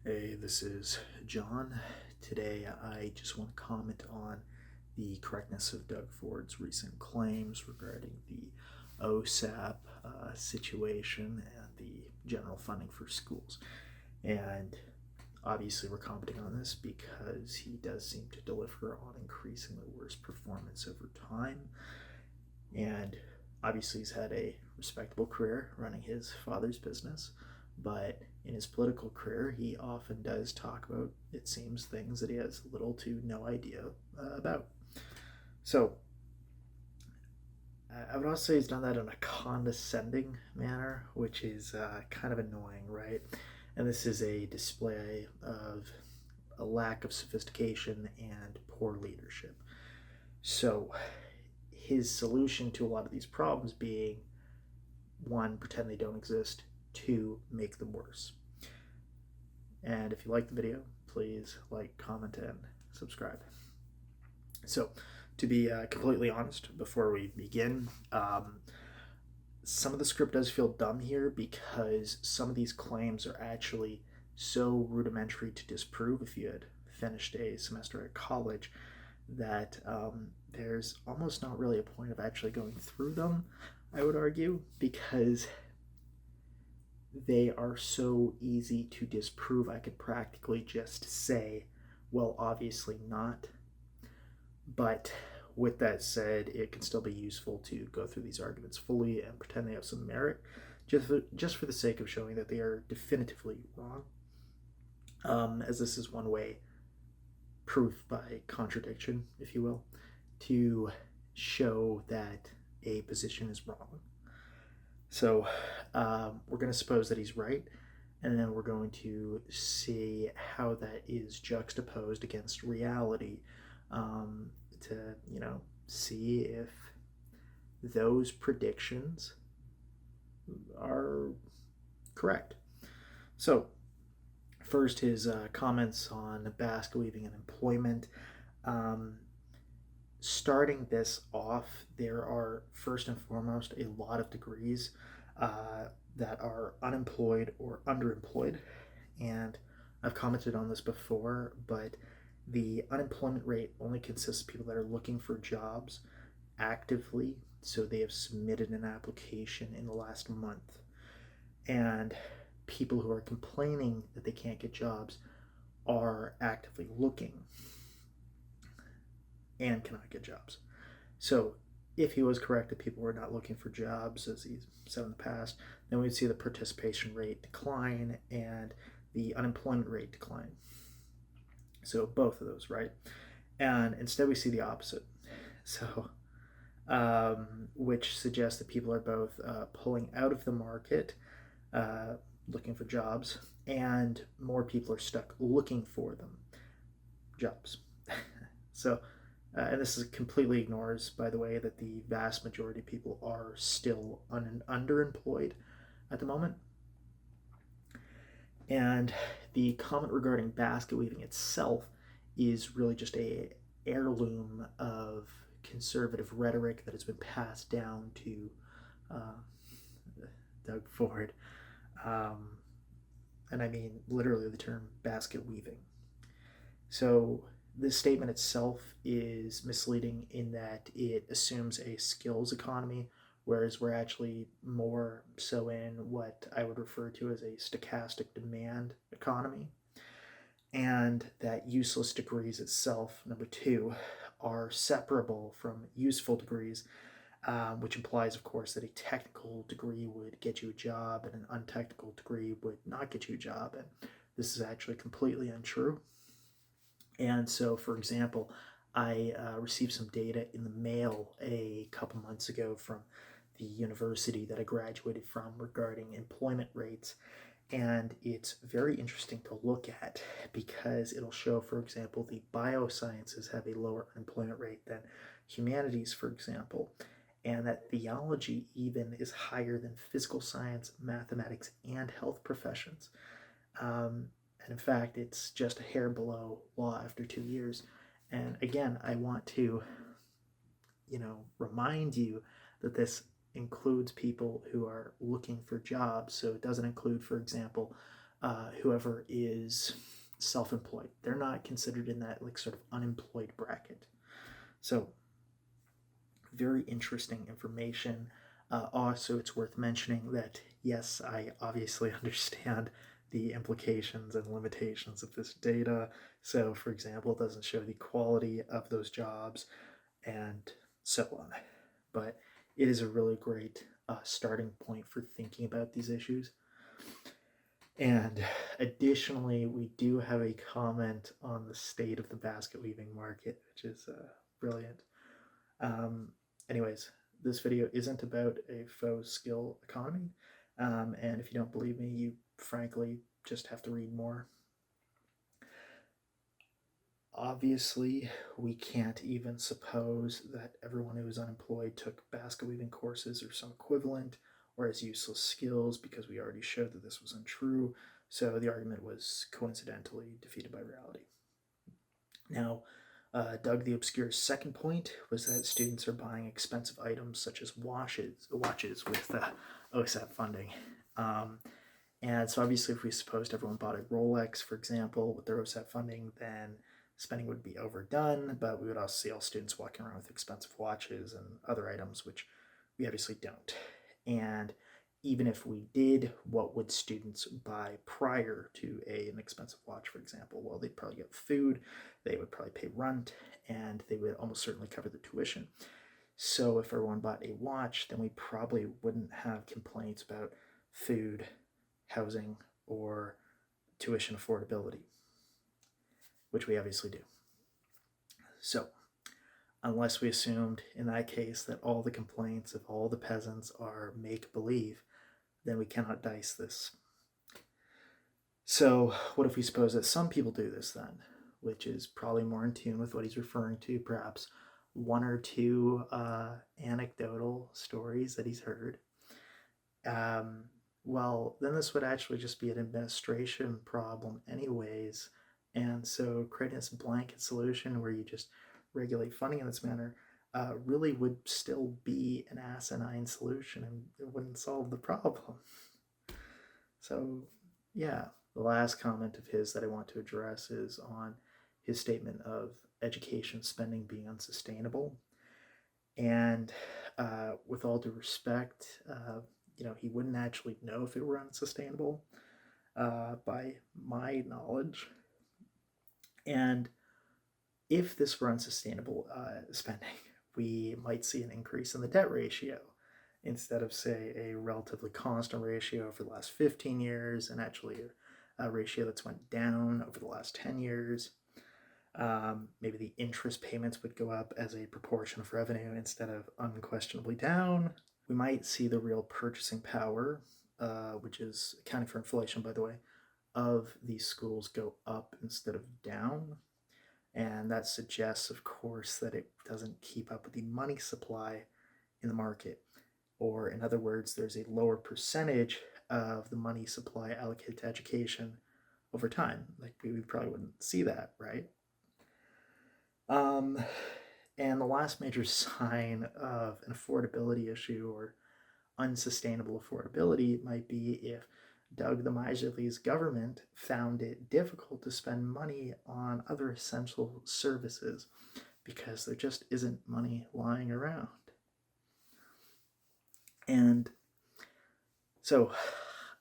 Hey, this is John. Today I just want to comment on the correctness of Doug Ford's recent claims regarding the OSAP situation and the general funding for schools. And obviously, we're commenting on this because he does seem to deliver on increasingly worse performance over time. And obviously, he's had a respectable career running his father's business, but in his political career, he often does talk about, it seems, things that he has little to no idea about. So, I would also say he's done that in a condescending manner, which is kind of annoying, right? And this is a display of a lack of sophistication and poor leadership. So, his solution to a lot of these problems being one, pretend they don't exist, two, make them worse. And if you like the video, please like, comment, and subscribe. So, to be completely honest, before we begin, some of the script does feel dumb here because some of these claims are actually so rudimentary to disprove if you had finished a semester at college that there's almost not really a point of actually going through them, I would argue, because they are so easy to disprove. I could practically just say, well, obviously not. But with that said, it can still be useful to go through these arguments fully and pretend they have some merit, just for the sake of showing that they are definitively wrong. As this is one way, proof by contradiction, if you will, to show that a position is wrong. So we're going to suppose that he's right, and then we're going to see how that is juxtaposed against reality to, see if those predictions are correct. So first, his comments on basket weaving and employment. Starting this off, there are first and foremost a lot of degrees that are unemployed or underemployed. And I've commented on this before, but the unemployment rate only consists of people that are looking for jobs actively, so they have submitted an application in the last month. And people who are complaining that they can't get jobs are actively looking and cannot get jobs. So if he was correct that people were not looking for jobs, as he's said in the past, then we'd see the participation rate decline and the unemployment rate decline. So both of those, right? And instead we see the opposite. So, which suggests that people are both pulling out of the market, looking for jobs, and more people are stuck looking for them, jobs. So, and this is completely ignores, by the way, that the vast majority of people are still underemployed at the moment. And the comment regarding basket weaving itself is really just a heirloom of conservative rhetoric that has been passed down to Doug Ford. And I mean literally the term basket weaving. So this statement itself is misleading in that it assumes a skills economy, whereas we're actually more so in what I would refer to as a stochastic demand economy. And that useless degrees itself, number two, are separable from useful degrees, which implies, of course, that a technical degree would get you a job and an untechnical degree would not get you a job. And this is actually completely untrue. And so, for example, I received some data in the mail a couple months ago from the university that I graduated from regarding employment rates. And it's very interesting to look at because it'll show, for example, the biosciences have a lower unemployment rate than humanities, for example, and that theology even is higher than physical science, mathematics, and health professions. And in fact, it's just a hair below law after 2 years. And again, I want to, remind you that this includes people who are looking for jobs. So it doesn't include, for example, whoever is self-employed. They're not considered in that like sort of unemployed bracket. So very interesting information. Also, it's worth mentioning that yes, I obviously understand the implications and limitations of this data. So, for example, it doesn't show the quality of those jobs and so on. But it is a really great starting point for thinking about these issues. And additionally, we do have a comment on the state of the basket weaving market, which is brilliant. Um, Anyways, this video isn't about a faux skill economy. And if you don't believe me, you frankly just have to read more. Obviously, we can't even suppose that everyone who is unemployed took basket weaving courses or some equivalent or as useless skills, because we already showed that this was untrue. So the argument was coincidentally defeated by reality. Now, Doug the Obscure's second point was that students are buying expensive items such as watches with OSAP funding. And so obviously, if we supposed everyone bought a Rolex, for example, with their OSAP funding, then spending would be overdone, but we would also see all students walking around with expensive watches and other items, which we obviously don't. And even if we did, what would students buy prior to an expensive watch, for example? Well, they'd probably get food, they would probably pay rent, and they would almost certainly cover the tuition. So if everyone bought a watch, then we probably wouldn't have complaints about food, housing, or tuition affordability, which we obviously do. So, unless we assumed in that case that all the complaints of all the peasants are make-believe, then we cannot dice this. So, what if we suppose that some people do this then, which is probably more in tune with what he's referring to, perhaps one or two anecdotal stories that he's heard. Well, then this would actually just be an administration problem anyways. And so creating this blanket solution where you just regulate funding in this manner really would still be an asinine solution and it wouldn't solve the problem. So, yeah, the last comment of his that I want to address is on his statement of education spending being unsustainable. And with all due respect, he wouldn't actually know if it were unsustainable by my knowledge. And if this were unsustainable spending, we might see an increase in the debt ratio instead of, say, a relatively constant ratio for the last 15 years, and actually a ratio that's went down over the last 10 years. Maybe the interest payments would go up as a proportion of revenue instead of unquestionably down. We might see the real purchasing power, which is accounting for inflation, by the way, of these schools go up instead of down. And that suggests, of course, that it doesn't keep up with the money supply in the market. Or, in other words, there's a lower percentage of the money supply allocated to education over time. Like, we probably wouldn't see that, right? And the last major sign of an affordability issue or unsustainable affordability might be if Doug the Miserly's government found it difficult to spend money on other essential services because there just isn't money lying around. And so,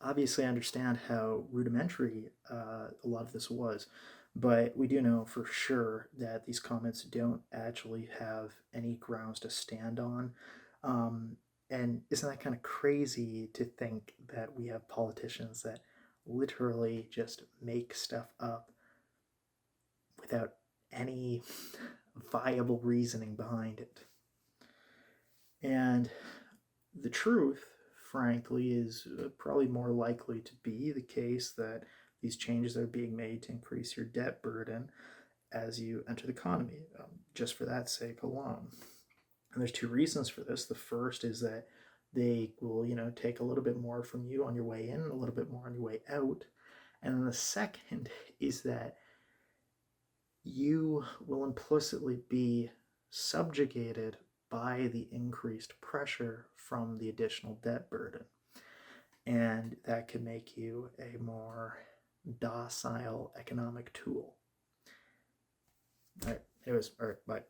obviously, I understand how rudimentary a lot of this was, but we do know for sure that these comments don't actually have any grounds to stand on. And isn't that kind of crazy to think that we have politicians that literally just make stuff up without any viable reasoning behind it? And the truth, frankly, is probably more likely to be the case that these changes are being made to increase your debt burden as you enter the economy, just for that sake alone. And there's two reasons for this. The first is that they will, take a little bit more from you on your way in, a little bit more on your way out. And then the second is that you will implicitly be subjugated by the increased pressure from the additional debt burden. And that could make you a more docile economic tool. All right, anyways, all right, bye.